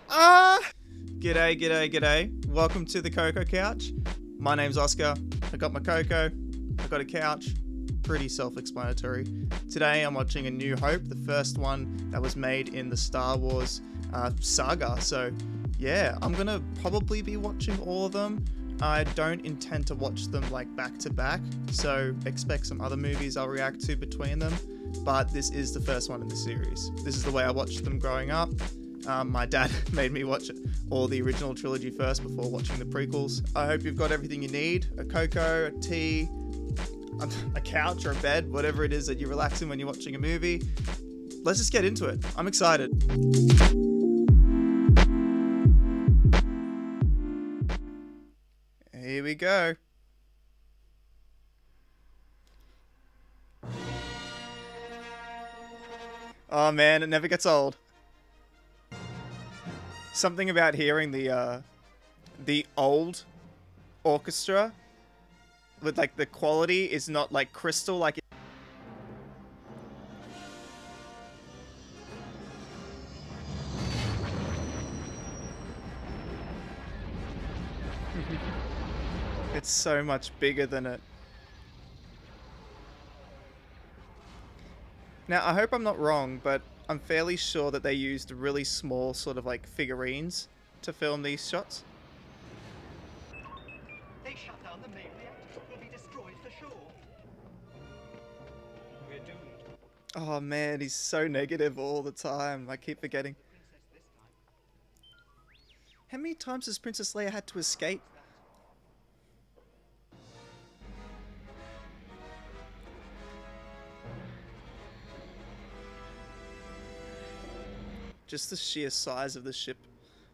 Ah! G'day, g'day, g'day. Welcome to the Coco Couch. My name's Oscar. I got my Coco. I got a couch. Pretty self-explanatory. Today I'm watching A New Hope, the first one that was made in the Star Wars saga. So yeah, I'm gonna probably be watching all of them. I don't intend to watch them like back to back, so expect some other movies I'll react to between them. But this is the first one in the series. This is the way I watched them growing up. My dad made me watch all the original trilogy first before watching the prequels. I hope you've got everything you need. A cocoa, a tea, a couch or a bed, whatever it is that you relax in when you're watching a movie. Let's just get into it. I'm excited. Here we go. Oh man, it never gets old. Something about hearing the old orchestra with like the quality is not like crystal like it's so much bigger than it. Now, I hope I'm not wrong, but I'm fairly sure that they used really small sort of like figurines to film these shots. They shut down the main reactor. We'll be destroyed for sure. We're doomed. Oh man, he's so negative all the time. I keep forgetting. How many times has Princess Leia had to escape? Just the sheer size of the ship.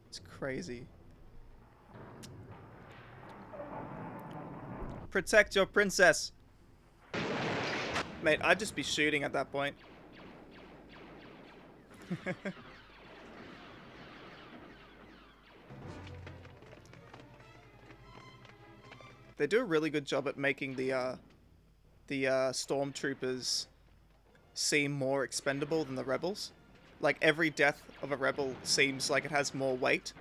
It's crazy. Protect your princess! Mate, I'd just be shooting at that point. They do a really good job at making the stormtroopers seem more expendable than the rebels. Like, every death of a rebel seems like it has more weight.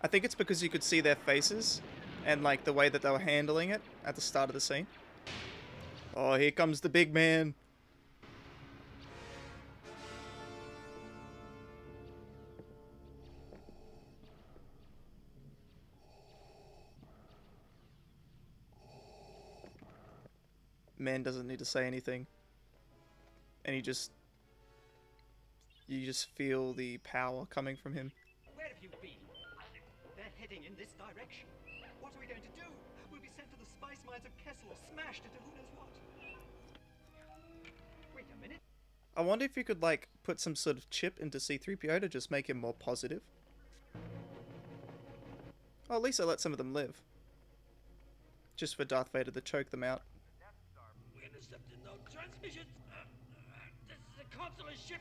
I think it's because you could see their faces and, like, the way that they were handling it at the start of the scene. Oh, here comes the big man. Man doesn't need to say anything. And you just feel the power coming from him. Where have you been? They're heading in this direction. What are we going to do? We'll be sent to the spice mines of Kessel or smashed into who knows what. Wait a minute. I wonder if you could, like, put some sort of chip into C-3PO to just make him more positive. Oh, at least I let some of them live. Just for Darth Vader to choke them out. We intercepted no transmissions. This is a consular ship.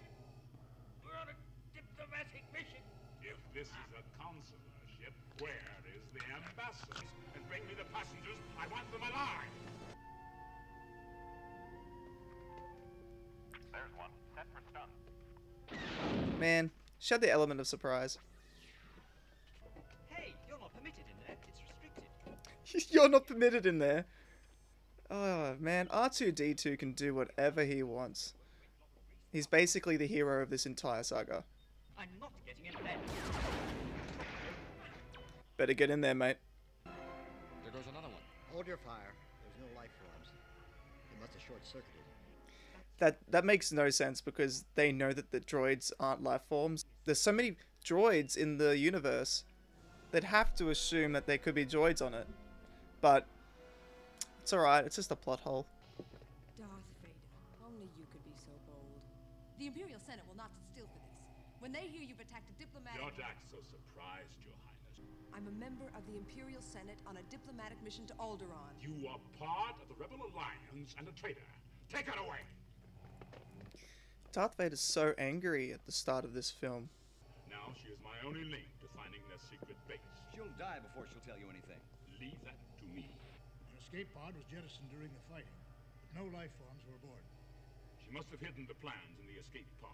We're on a diplomatic mission. If this is a consular ship, where is the ambassador? And bring me the passengers. I want them alive. There's one. Set for stun. Man, she had the element of surprise. Hey, you're not permitted in there. It's restricted. You're not permitted in there. Oh man, R2-D2 can do whatever he wants. He's basically the hero of this entire saga. I'm not getting in there. Better get in there, mate. There goes another one. Hold your fire. There's no life forms. They must have short-circuited. That makes no sense because they know that the droids aren't life forms. There's so many droids in the universe. They'd have to assume that there could be droids on it. But it's alright, it's just a plot hole. Darth Vader, only you could be so bold. The Imperial Senate will not sit still for this. When they hear you've attacked a diplomatic... You're not so surprised, Your Highness. I'm a member of the Imperial Senate on a diplomatic mission to Alderaan. You are part of the Rebel Alliance and a traitor. Take her away. Darth Vader's so angry at the start of this film. Now she is my only link to finding their secret base. She'll die before she'll tell you anything. Leave that to me. An escape pod was jettisoned during the fighting, but no life forms were aboard. He must have hidden the plans in the escape pod.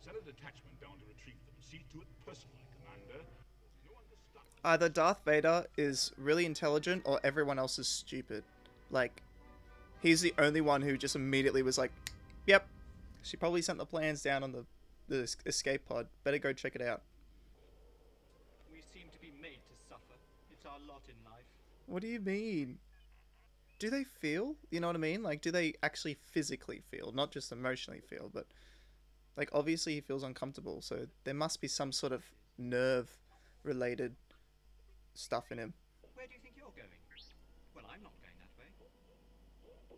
Send a detachment down to retrieve them. See to it personally, Commander. There's no one to stop us. Either Darth Vader is really intelligent or everyone else is stupid. Like, he's the only one who just immediately was like, yep, she probably sent the plans down on the escape pod. Better go check it out. We seem to be made to suffer. It's our lot in life. What do you mean? Do they feel? You know what I mean? Like, do they actually physically feel? Not just emotionally feel, but... Like, obviously he feels uncomfortable, so there must be some sort of nerve-related stuff in him. Where do you think you're going? Well, I'm not going that way.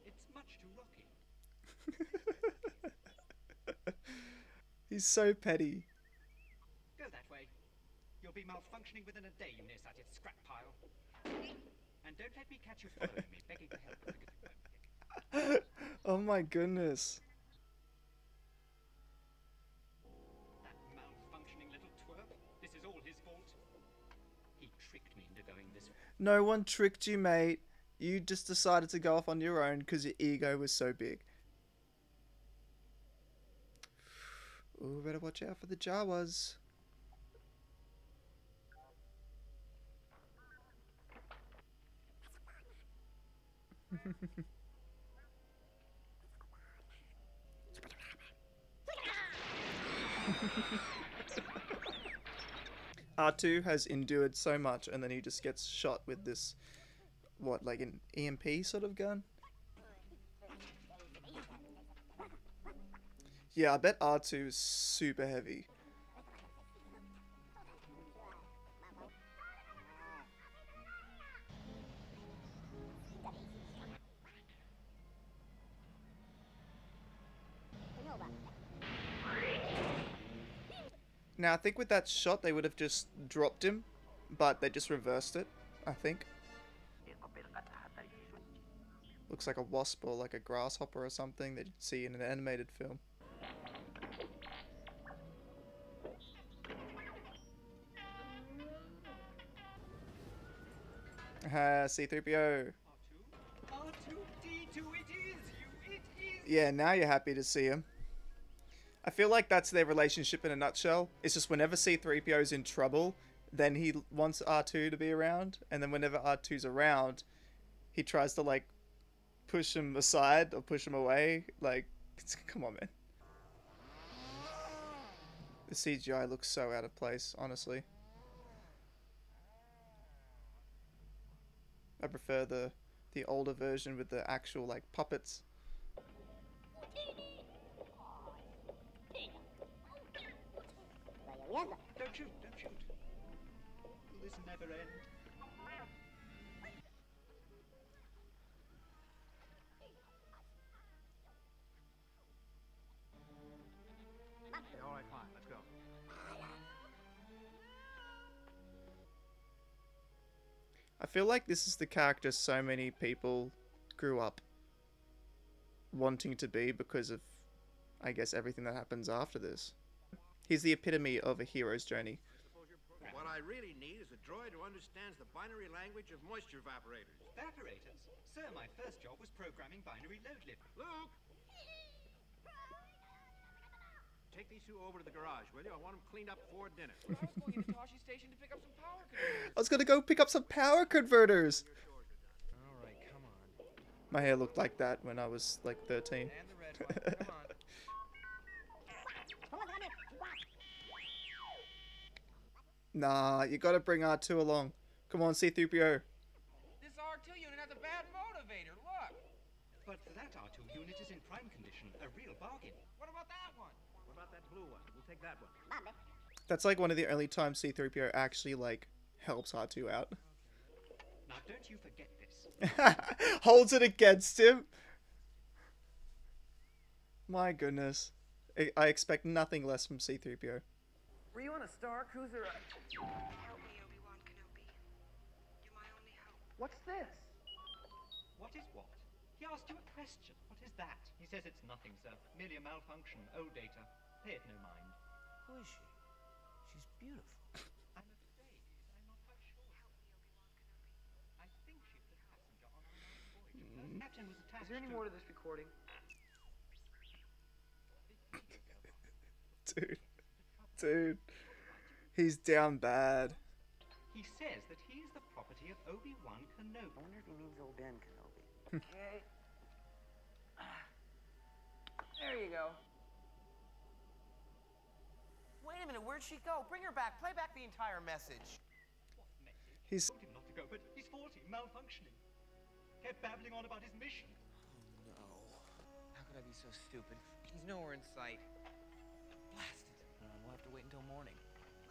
It's much too rocky. He's so petty. Go that way. You'll be malfunctioning within a day, you nearsighted scrap pile. And don't let me catch you following me, begging for help, because it won't be. Oh my goodness. That malfunctioning little twerp. This is all his fault. He tricked me into going this way. No one tricked you, mate. You just decided to go off on your own because your ego was so big. Ooh, better watch out for the Jawas. R2 has endured so much and then he just gets shot with this, what, like an EMP sort of gun? Yeah, I bet R2 is super heavy. Now, I think with that shot, they would have just dropped him, but they just reversed it, I think. Looks like a wasp or like a grasshopper or something that you'd see in an animated film. C-3PO. R2-D2, it is you, it is. Yeah, now you're happy to see him. I feel like that's their relationship in a nutshell. It's just whenever C-3PO's in trouble, then he wants R2 to be around, and then whenever R2's around, he tries to like push him aside or push him away. Like, come on, man. The CGI looks so out of place, honestly. I prefer the older version with the actual like puppets. Don't shoot, don't shoot. Will this never end? All right, fine. Let's go. I feel like this is the character so many people grew up wanting to be because of, I guess, everything that happens after this. He's the epitome of a hero's journey. What I really need is a droid who understands the binary language of moisture evaporators. Evaporators? Sir, my first job was programming binary load lift. Luke! Take these two over to the garage, will you? I want them cleaned up before dinner. I was going to Toshi Station to pick up some power converters. I was gonna go pick up some power converters! All right, come on. My hair looked like that when I was like 13. And the red one, come on. Nah, you gotta bring R2 along. Come on, C-3PO. This R2 unit has a bad motivator, look. But that R2 unit is in prime condition, a real bargain. What about that one? What about that blue one? We'll take that one. That's like one of the only times C-3PO actually like helps R2 out. Now don't you forget this. Holds it against him. My goodness. I expect nothing less from C-3PO. Were you on a Star Cruiser? Help me, Obi-Wan Kenobi. You're my only hope. What's this? What is what? He asked you a question. What is that? He says it's nothing, sir. Merely a malfunction. Old data. Pay it no mind. Who is she? She's beautiful. I'm afraid. I'm not quite sure. Help me, Obi-Wan Kenobi. I think she was a passenger on our last voyage. Her captain was attached Is there any to... more to this recording? Dude. He's down bad. He says that he is the property of Obi-Wan Kenobi. I wonder if he means old Ben Kenobi. Okay. There you go. Wait a minute, where'd she go? Bring her back. Play back the entire message. What message? He's... I told him not to go, but he's faulty, malfunctioning. Kept babbling on about his mission. Oh, no. How could I be so stupid? He's nowhere in sight. Blasted. We'll have to wait until morning.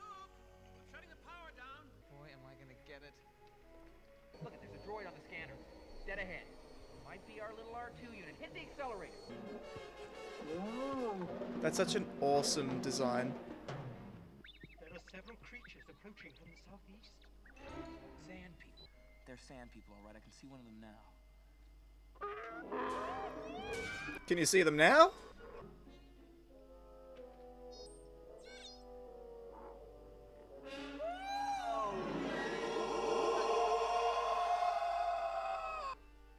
Look! I'm shutting the power down. Boy, am I gonna get it. Look, there's a droid on the scanner. Dead ahead. Might be our little R2 unit. Hit the accelerator. That's such an awesome design. There are several creatures approaching from the southeast. Sand people. They're sand people, all right. I can see one of them now. Can you see them now?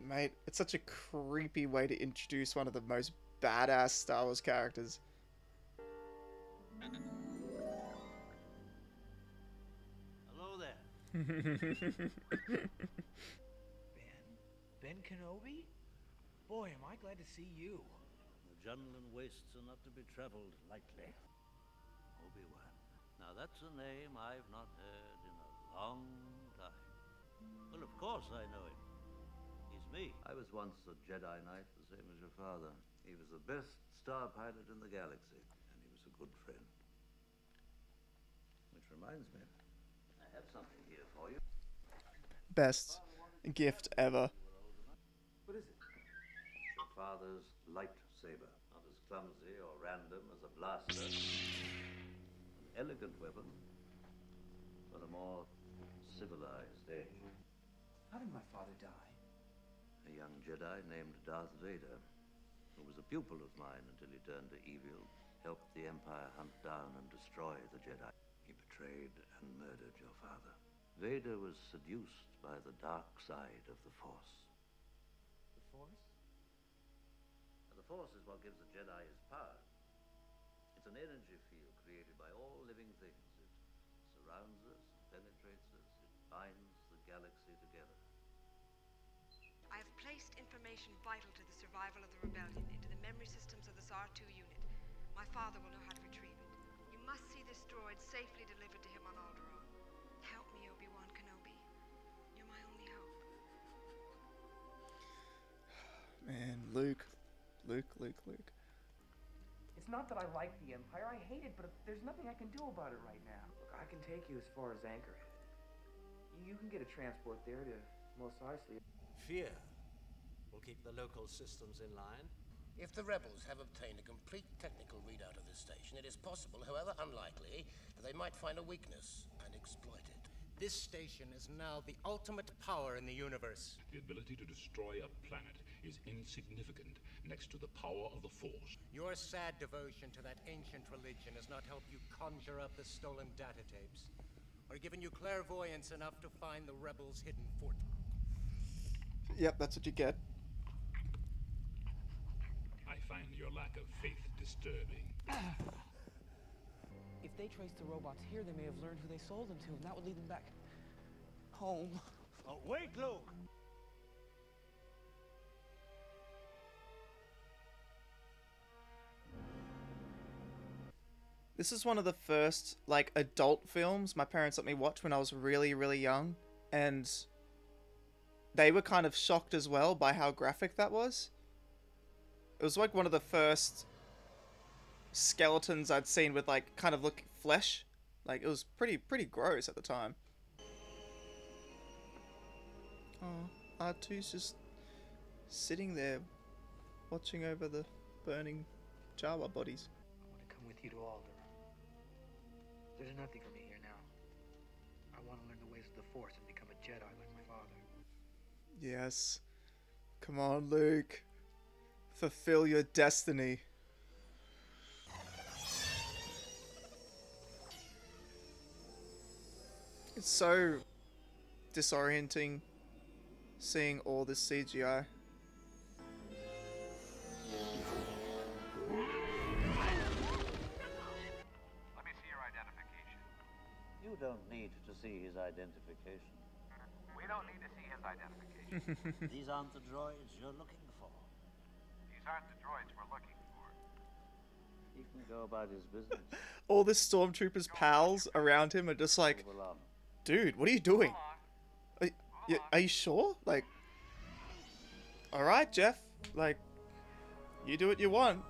Mate, it's such a creepy way to introduce one of the most badass Star Wars characters. Hello there. Ben Kenobi? Boy, am I glad to see you. The Junlan wastes are not to be traveled lightly. Obi-Wan. Now that's a name I've not heard in a long time. Well, of course I know him. He's me. I was once a Jedi Knight, the same as your father. He was the best star pilot in the galaxy, and he was a good friend. Which reminds me, I have something here for you. Best gift ever. What is it? Your father's lightsaber. Not as clumsy or random as a blaster. An elegant weapon for a more civilized age. How did my father die? A young Jedi named Darth Vader, who was a pupil of mine until he turned to evil, helped the Empire hunt down and destroy the Jedi. He betrayed and murdered your father. Vader was seduced by the dark side of the Force. The Force? The Force is what gives the Jedi his power. It's an energy field created by all living things. It surrounds us, penetrates us, it binds the galaxy together. I have placed information vital to the survival of the rebellion into the memory systems of this R2 unit. My father will know how to retrieve it. You must see this droid safely delivered to him on Alderaan. Help me, Obi-Wan Kenobi. You're my only hope. Man, Luke. Luke. It's not that I like the Empire. I hate it, but there's nothing I can do about it right now. Look, I can take you as far as Anchorhead. You can get a transport there to Mos Eisley. Fear will keep the local systems in line. If the rebels have obtained a complete technical readout of this station, it is possible, however unlikely, that they might find a weakness and exploit it. This station is now the ultimate power in the universe. The ability to destroy a planet is insignificant next to the power of the Force. Your sad devotion to that ancient religion has not helped you conjure up the stolen data tapes, or given you clairvoyance enough to find the rebels' hidden fort. Yep, that's what you get. I find your lack of faith disturbing. If they traced the robots here, they may have learned who they sold them to, and that would lead them back home. Oh, wait, Luke! This is one of the first, like, adult films my parents let me watch when I was really, really young. And they were kind of shocked as well by how graphic that was. It was like one of the first skeletons I'd seen with, like, kind of look flesh. Like, it was pretty gross at the time. Oh, R2's just sitting there watching over the burning Jawa bodies. I want to come with you to Alderaan. There's nothing for me here now. I want to learn the ways of the Force and become a Jedi like my father. Yes. Come on, Luke. Fulfill your destiny. It's so disorienting seeing all this CGI. need to see his identification. We don't need to see his identification. These aren't the droids you're looking for. These aren't the droids we're looking for. He can go about his business. All the stormtroopers' pals around him are just like, dude, what are you doing? Are you sure? Like, alright, Jeff. Like, you do what you want.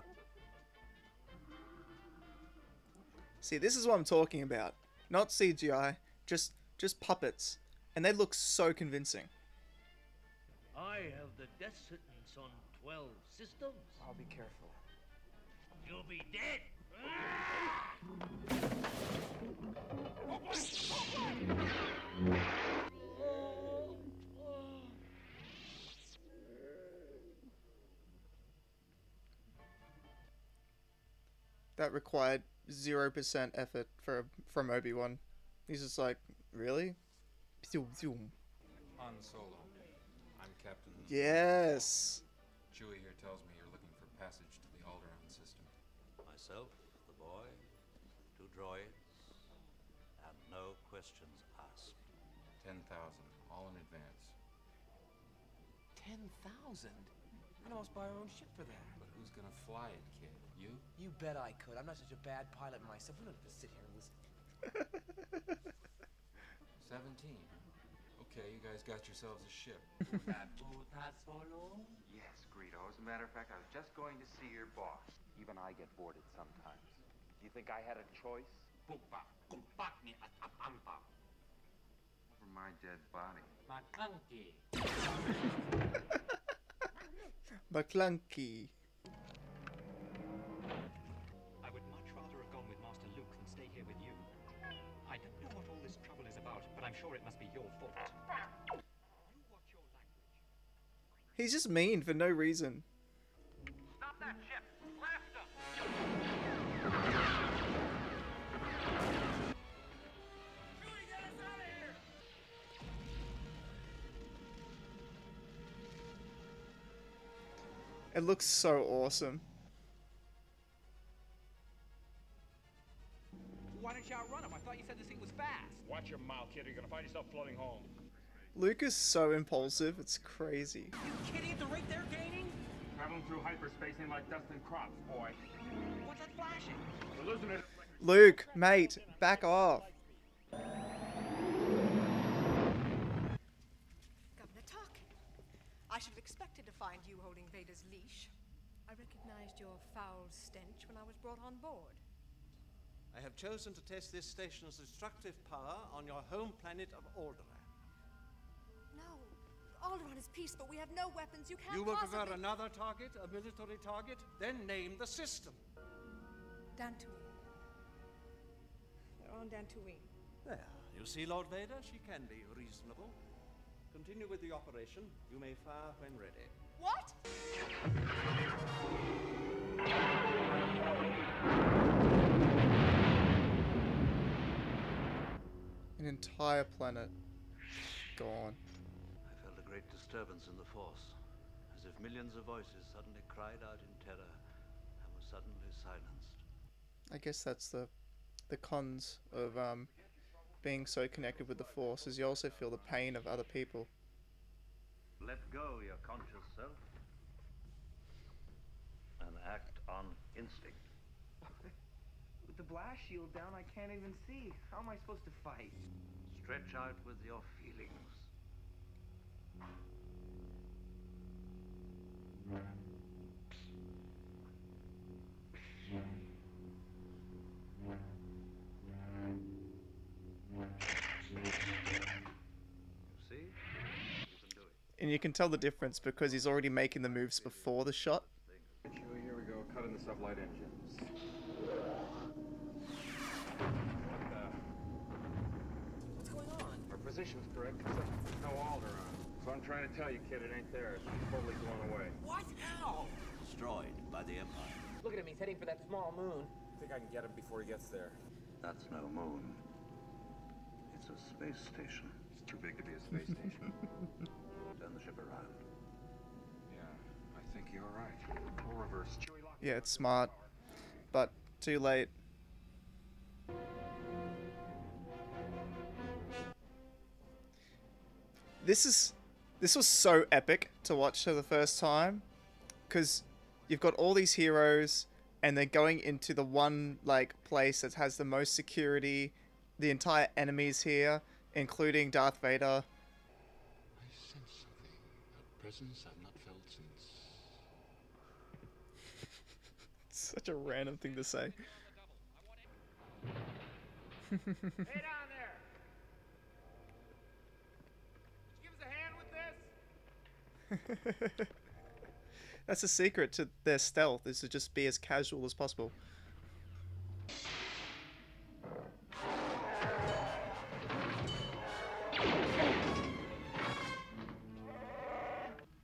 See, this is what I'm talking about. Not CGI, just puppets. And they look so convincing. I have the death sentence on 12 systems. I'll be careful. You'll be dead. That required 0% effort from Obi-Wan. He's just like, really? Han Solo. I'm Captain. Yes. Chewie here tells me you're looking for passage to the Alderaan system. Myself, the boy, 2 droids, and no questions asked. 10,000, all in advance. 10,000? I'd almost buy our own ship for that. But who's gonna fly it, kid? You? You bet I could. I'm not such a bad pilot myself. We don't have to sit here and listen. 17, huh? Okay, you guys got yourselves a ship. Yes, Greedo. As a matter of fact, I was just going to see your boss. Even I get boarded sometimes. Do you think I had a choice? Over my dead body. McClunky. I would much rather have gone with Master Luke than stay here with you. I don't know what all this trouble is about, but I'm sure it must be your fault. You watch your language. He's just mean for no reason. Stop that ship! Blast him! Chewie, get us out of here! It looks so awesome. Why don't you outrun him? I thought you said this thing was fast. Watch your mouth, kid. You're gonna find yourself floating home. Luke is so impulsive, it's crazy. Are you kidding? At the rate they're gaining? Traveling through hyperspace ain't like dust and crops, boy. What's that flashing? You're losing it. Luke, mate, back off. Governor Tarkin, I should have expected to find you holding Vader's leash. I recognized your foul stench when I was brought on board. I have chosen to test this station's destructive power on your home planet of Alderaan. No, Alderaan is peace, but we have no weapons. You can't You will possibly... prefer another target, a military target? Then name the system. Dantooine. They're on Dantooine. There, you see, Lord Vader, she can be reasonable. Continue with the operation. You may fire when ready. What? An entire planet gone. I felt a great disturbance in the Force, as if millions of voices suddenly cried out in terror and were suddenly silenced. I guess that's the cons of being so connected with the Force, is you also feel the pain of other people. Let go your conscious self and act on instinct. With the blast shield down, I can't even see. How am I supposed to fight? Stretch out with your feelings. And you can tell the difference because he's already making the moves before the shot. Chewie, here we go. Cut in the sublight engines. What's going on? Our position's correct, except no Alderaan. So I'm trying to tell you, kid, it ain't there. It's totally blown away. What? How? Destroyed by the Empire. Look at him. He's heading for that small moon. I think I can get him before he gets there. That's no moon. It's a space station. It's too big to be a space station. Turn the ship around. Yeah, I think you're right. We'll reverse. Chewie, lock. Yeah, it's smart, but too late. This was so epic to watch for the first time, because you've got all these heroes and they're going into the one like place that has the most security. The entire enemies here, including Darth Vader. I sense something, a presence I've not felt since. Such a random thing to say. Hey down there! Give us a hand with this? That's a secret to their stealth, is to just be as casual as possible.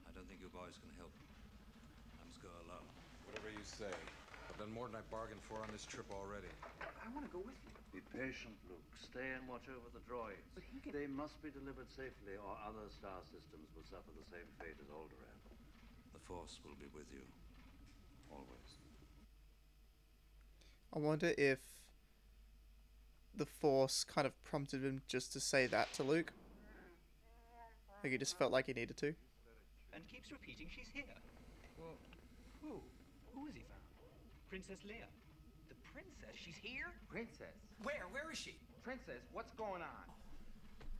I don't think you boys can help. I must go alone. Whatever you say. I've done more than I bargained for on this trip already. I want to go with you. Be patient, Luke. Stay and watch over the droids. But he can... They must be delivered safely, or other star systems will suffer the same fate as Alderaan. The Force will be with you. Always. I wonder if the Force kind of prompted him just to say that to Luke. Like he just felt like he needed to. And keeps repeating she's here. Well, who? Who has he found? Princess Leia. The princess? She's here? Princess? Where? Where is she? Princess, what's going on?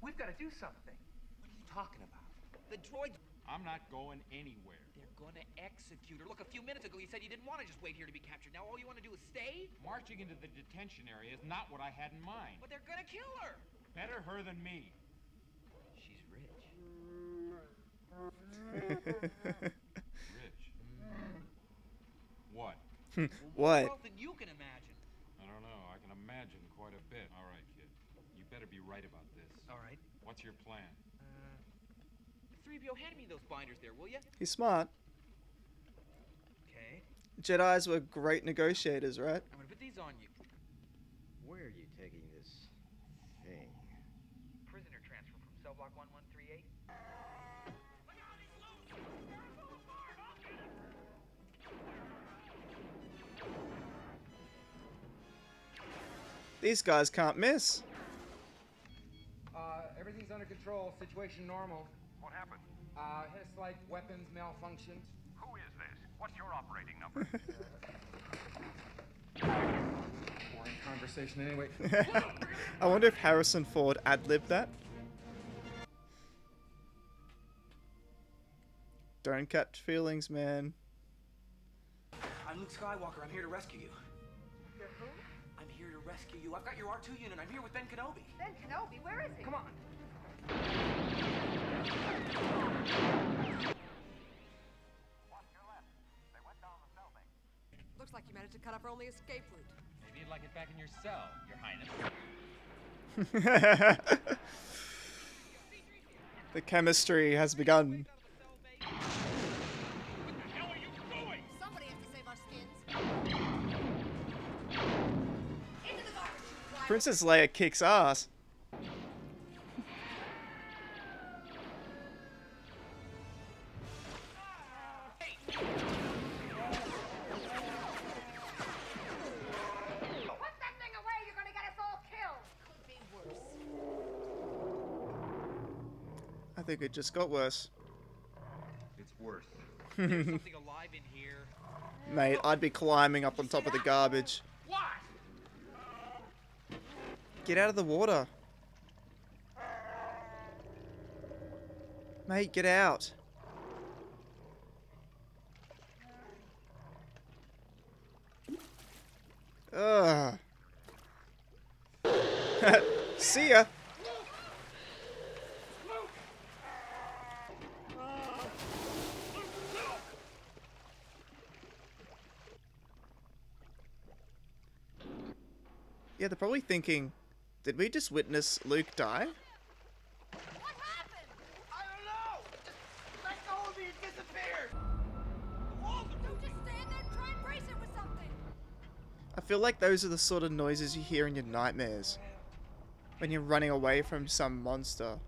We've got to do something. What are you talking about? The droid... I'm not going anywhere. They're gonna execute her. Look, a few minutes ago you said you didn't want to just wait here to be captured. Now all you want to do is stay? Marching into the detention area is not what I had in mind. But they're gonna kill her! Better her than me. She's rich. Rich. What? What? More wealth than you can imagine. I don't know. I can imagine quite a bit. All right, kid. You better be right about this. All right. What's your plan? 3PO, hand me those binders there, will you? He's smart. Okay. Jedis were great negotiators, right? I'm gonna put these on you. Where are you taking this thing? Prisoner transfer from cell block 1138. These guys can't miss. Everything's under control. Situation normal. What happened? It's like weapons malfunctioned. Who is this? What's your operating number? Boring conversation anyway. I wonder if Harrison Ford ad-libbed that. Don't catch feelings, man. I'm Luke Skywalker. I'm here to rescue you. You're who? I'm here to rescue you. I've got your R2 unit. I'm here with Ben Kenobi. Ben Kenobi, where is he? Come on. Looks like you managed to cut off our only escape route. Maybe you'd like it back in your cell, Your Highness. The chemistry has begun. Somebody has to save our skins. Into the garbage. Princess Leia kicks ass. Put that thing away, you're gonna get us all killed. Could be worse. I think it just got worse. It's worse. There's something alive in here. Mate, I'd be climbing up on top of the garbage. What? Get out of the water. Mate, get out. Ugh. See ya. Yeah, they're probably thinking, did we just witness Luke die? What happened? I don't know. Just let go of me and disappeared. Don't just stand there and try and brace it with something. I feel like those are the sort of noises you hear in your nightmares. When you're running away from some monster.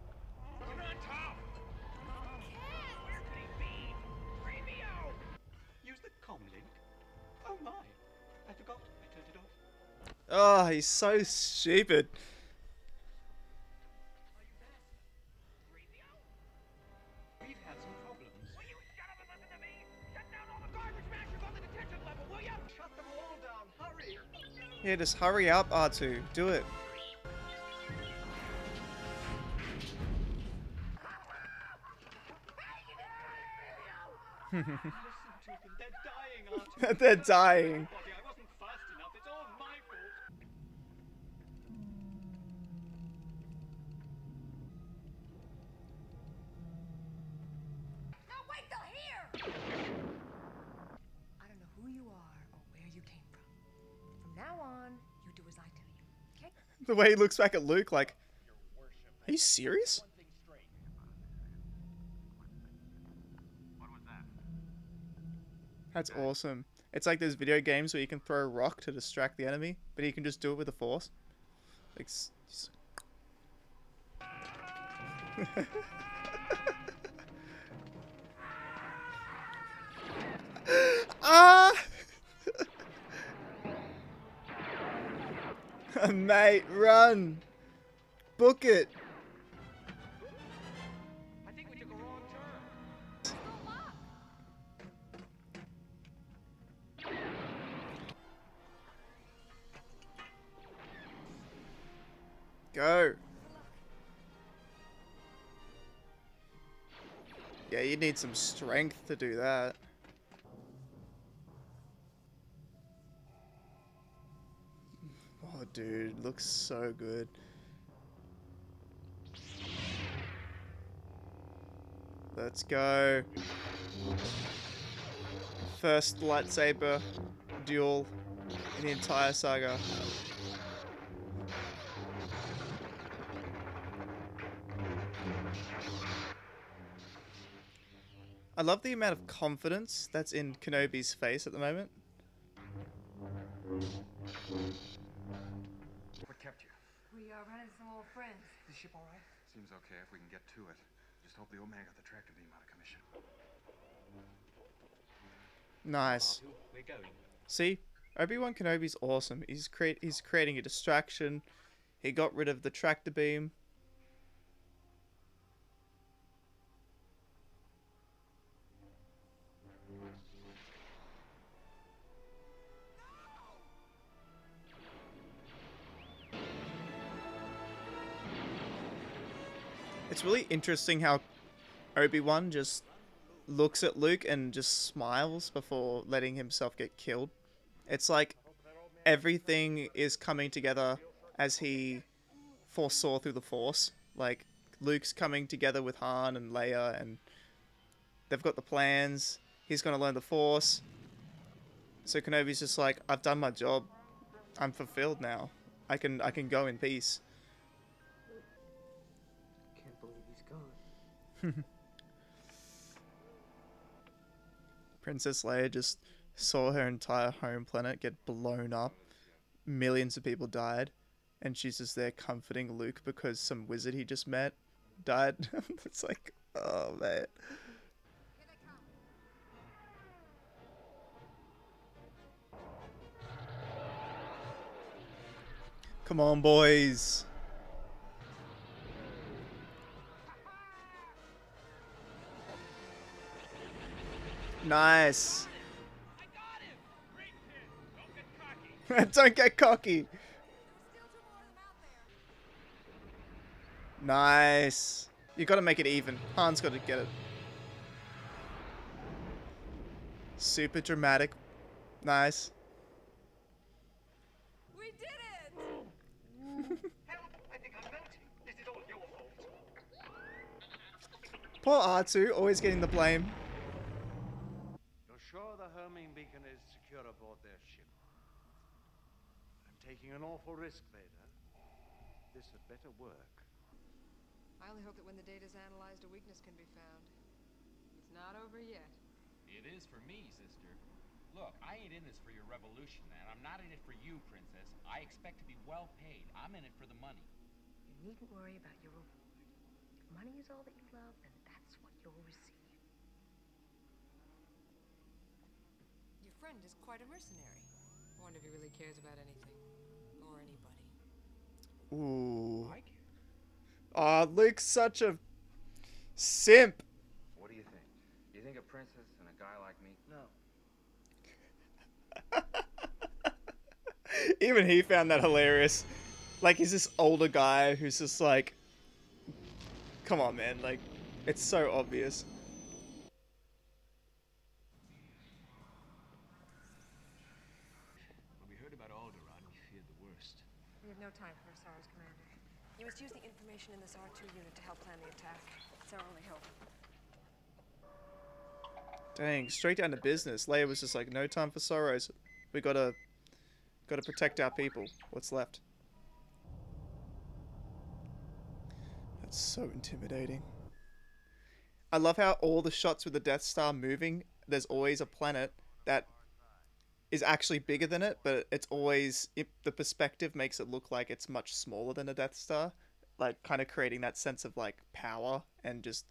You're on top. Where could he be? 3PO. Use the comm link. Oh my. I forgot. I turned it off. Oh, he's so stupid. Yeah, just hurry up, R2. Do it. Listen to them. They're dying, Arthur. They're dying. I wasn't fast enough. It's all my fault. Now wait till here! I don't know who you are or where you came from. From now on, you do as I tell you, okay? The way he looks back at Luke like, are you serious? That's awesome. It's like those video games where you can throw a rock to distract the enemy, but you can just do it with the force. Like, ah! Mate, run! Book it! I think we took a wrong turn. Go! Yeah, you need some strength to do that. Oh, dude, looks so good. Let's go. First lightsaber duel in the entire saga. I love the amount of confidence that's in Kenobi's face at the moment. What kept you? We ran into some old friends. Is the ship all right? Seems okay if we can get to it. Just hope the old man got the tractor beam out of commission. Nice. We're going. See? Obi-Wan Kenobi's awesome. He's creating a distraction. He got rid of the tractor beam. It's really interesting how Obi-Wan just looks at Luke and just smiles before letting himself get killed. It's like everything is coming together as he foresaw through the Force. Like, Luke's coming together with Han and Leia, and they've got the plans. He's going to learn the Force. So Kenobi's just like, I've done my job. I'm fulfilled now. I can go in peace. Can't believe he's gone. Princess Leia just saw her entire home planet get blown up. Millions of people died. And she's just there comforting Luke because some wizard he just met died. It's like, oh, man. Come on, boys. Nice. Don't get cocky. Nice. You got to make it even. Han's got to get it. Super dramatic. Nice. We did it! Help! I think I'm melting. This is all your fault. Poor R2, always getting the blame. You're sure the homing beacon is secure aboard their ship? I'm taking an awful risk, Vader. This had better work. I only hope that when the data's analyzed, a weakness can be found. It's not over yet. It is for me, sister. Look, I ain't in this for your revolution, and I'm not in it for you, Princess. I expect to be well paid. I'm in it for the money. You needn't worry about your reward. If money is all that you love, then that's what you'll receive. Your friend is quite a mercenary. I wonder if he really cares about anything. Or anybody. Ooh. Aw, Luke's such a simp. What do you think? Do you think a princess and a guy like me? No. Even he found that hilarious. Like, he's this older guy who's just like, come on, man. Like, it's so obvious. When we heard about Alderaan, we feared the worst. We have no time for a SARS, Commander. You must use the information in this R2 unit to help plan the attack. It's our only hope. Dang, straight down to business. Leia was just like, no time for sorrows. We gotta protect our people. What's left? That's so intimidating. I love how all the shots with the Death Star moving, there's always a planet that is actually bigger than it, but it's always, the perspective makes it look like it's much smaller than a Death Star. Like, kind of creating that sense of, like, power and just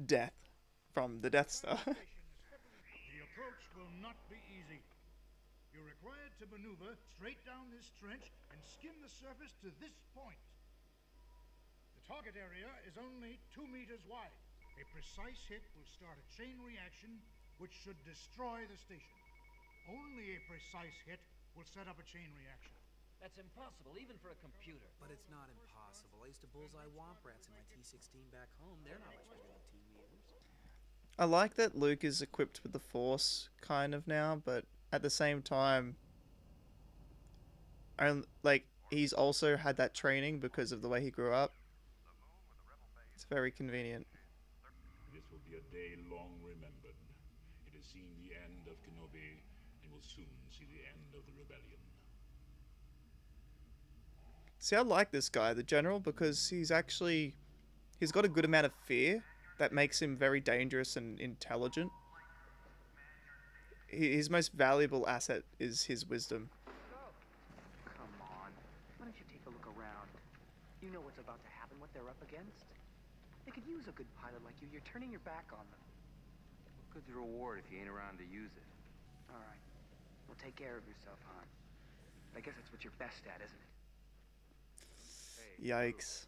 death from the Death Star. The approach will not be easy. You're required to maneuver straight down this trench and skim the surface to this point. The target area is only 2 meters wide. A precise hit will start a chain reaction which should destroy the station. Only a precise hit will set up a chain reaction. That's impossible, even for a computer. But it's not impossible. I used to bullseye womp rats in my T-16 back home. They're not much bigger than T-meters. I like that Luke is equipped with the Force, kind of, now, but at the same time, like, he's also had that training because of the way he grew up. It's very convenient. This will be a day long remembered. It has seen the end of Kenobi and will soon see the end of the rebellion. See, I like this guy, the General, because he's got a good amount of fear that makes him very dangerous and intelligent. His most valuable asset is his wisdom. Come on. Why don't you take a look around? You know what's about to happen, what they're up against. They could use a good pilot like you. You're turning your back on them. What good's the reward if you ain't around to use it? All right. Well, take care of yourself, Han. I guess that's what you're best at, isn't it? Yikes.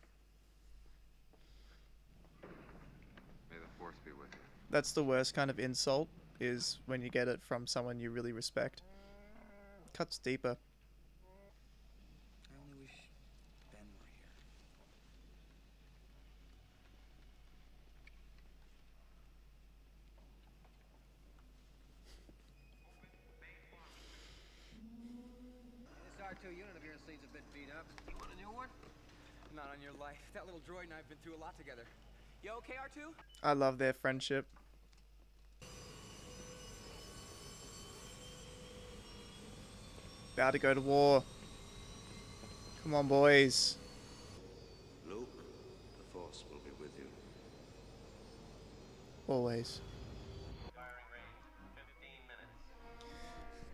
May the Force be with you. That's the worst kind of insult, is when you get it from someone you really respect. Cuts deeper. I only wish Ben were here. This R2 unit of yours seems a bit beat up. You want a new one? Not on your life. That little droid and I have been through a lot together. You okay, R2? I love their friendship. About to go to war. Come on, boys. Luke, the Force will be with you. Always.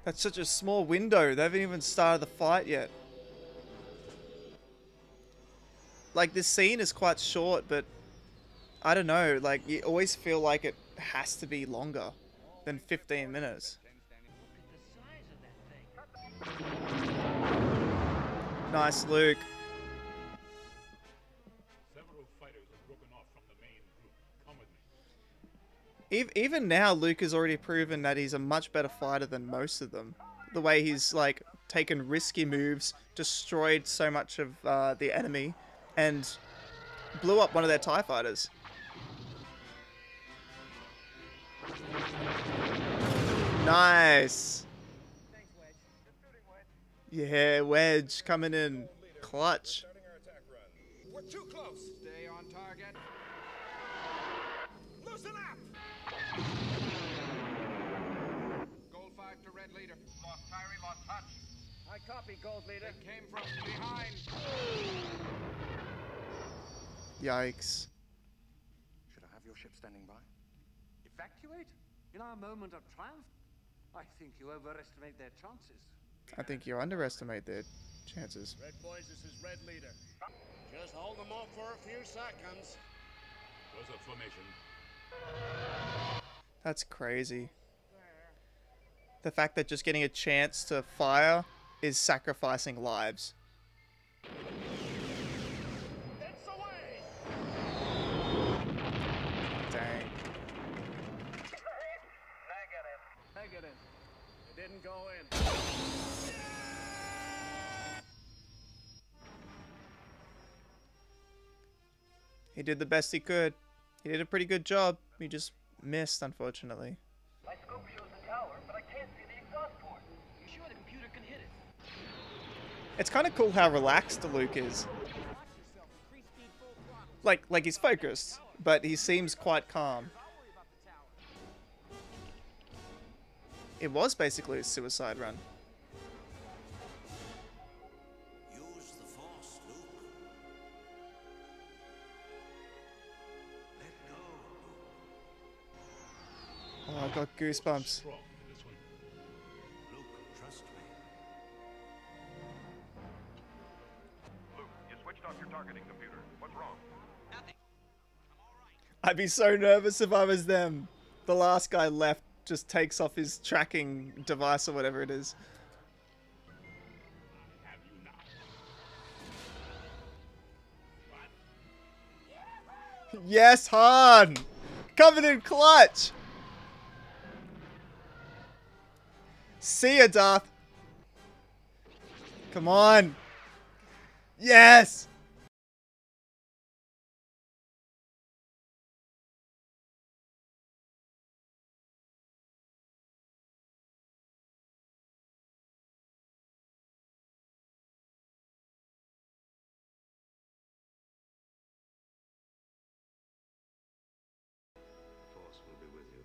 That's such a small window. They haven't even started the fight yet. Like, this scene is quite short, but I don't know. Like, you always feel like it has to be longer than 15 minutes. Nice, Luke. Several fighters have broken off from the main group. Come with me. Even now, Luke has already proven that he's a much better fighter than most of them. The way he's, like, taken risky moves, destroyed so much of the enemy, and blew up one of their TIE fighters. Nice. Yeah, Wedge coming in clutch. We're too close. Stay on target. Loosen up. Gold 5 to Red Leader. Lost Tyree, lost touch. I copy, Gold Leader. It came from behind. Yikes. Should I have your ship standing by? Evacuate? In our moment of triumph? I think you overestimate their chances. I think you underestimate their chances. Red boys, this is Red Leader. Just hold them off for a few seconds. Close up formation. That's crazy. The fact that just getting a chance to fire is sacrificing lives. It's away! Dang. Negative. It didn't go in. He did the best he could. He did a pretty good job. He just missed, unfortunately. My scope shows the tower, but I can't see the exhaust port. You sure the computer can hit it? It's kind of cool how relaxed Luke is. Like he's focused, but he seems quite calm. It was basically a suicide run. Use the Force, Luke. Let go, Oh, I got goosebumps. Luke, trust me. Luke, you switched off your targeting computer. What's wrong? I'd be so nervous if I was them. The last guy left just takes off his tracking device or whatever it is. Yes, Han! Coming in clutch! See ya, Darth. Come on. Yes! The Force will be with you,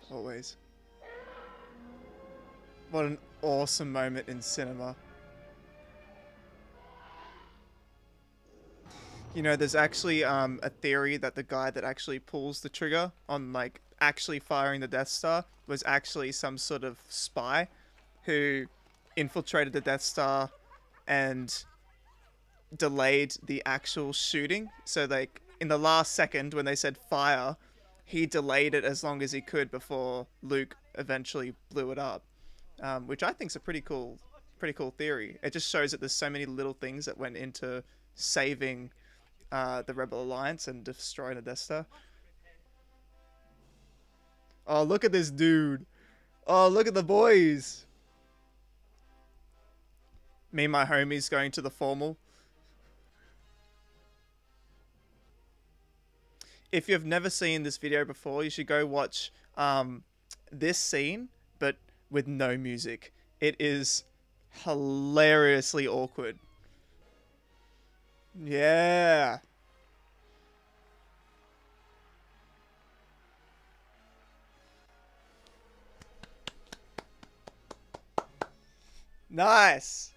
always. Always. What an awesome moment in cinema. You know, there's actually a theory that the guy that actually pulls the trigger on, like, actually firing the Death Star was actually some sort of spy who infiltrated the Death Star and delayed the actual shooting. So, like, in the last second when they said fire, he delayed it as long as he could before Luke eventually blew it up. Which I think is a pretty cool theory. It just shows that there's so many little things that went into saving the Rebel Alliance and destroying the Death Star. Oh, look at this dude. Oh, look at the boys. Me and my homies going to the formal. If you've never seen this video before, you should go watch this scene, but with no music. It is hilariously awkward. Yeah. Nice.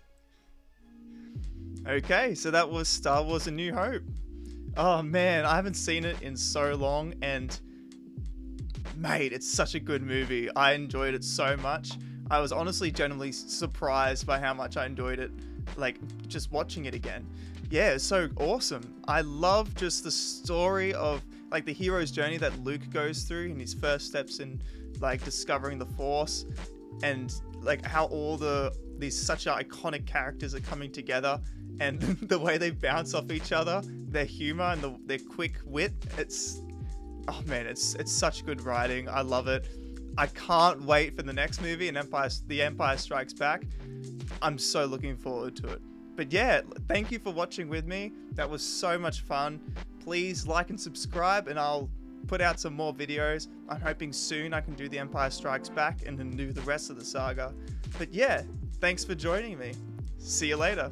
Okay, so that was Star Wars: A New Hope. Oh man, I haven't seen it in so long, and mate, it's such a good movie. I enjoyed it so much. I was honestly genuinely surprised by how much I enjoyed it, like, just watching it again. Yeah, it's so awesome. I love just the story of, like, the hero's journey that Luke goes through in his first steps in, like, discovering the Force, and, like, how all these such iconic characters are coming together, and the way they bounce off each other, their humor and their quick wit. Oh man, it's such good writing. I love it. I can't wait for the next movie, The Empire Strikes Back. I'm so looking forward to it. But yeah, thank you for watching with me. That was so much fun. Please like and subscribe, and I'll put out some more videos. I'm hoping soon I can do The Empire Strikes Back and then do the rest of the saga. But yeah, thanks for joining me. See you later.